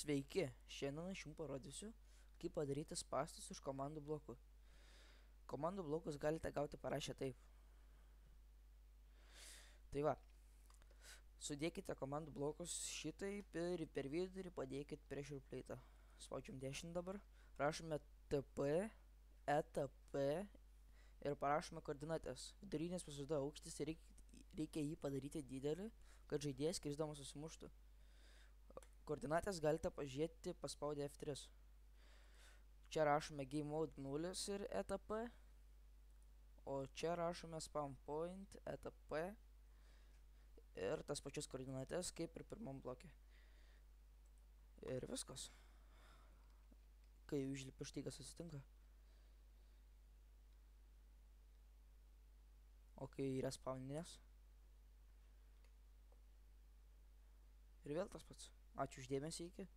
Sveiki, šiandien aš jums parodysiu, kaip padaryti spąstus iš komandų blokų. Komandų blokus galite gauti parašę taip. Tai va, sudėkite komandų blokus šitaip ir per vidurį padėkit prie šiurpleitą. Spaudžiam 10 dabar, rašome TP, ETP ir parašome koordinates. Vidurinės visada aukštis ir reikia jį padaryti didelį, kad žaidėjas krisdamas susimuštų. Koordinatės galite pažiūrėti paspaudę F3. Čia rašome game mode 0 ir ETP, o čia rašome spawn point, ETP ir tas pačias koordinatės kaip ir pirmam blokė. Ir viskas. Kai užlipi štygas atsitinka. O kai respawninės. Ir vėl tas pats. Ačiū už dėmesį, iki.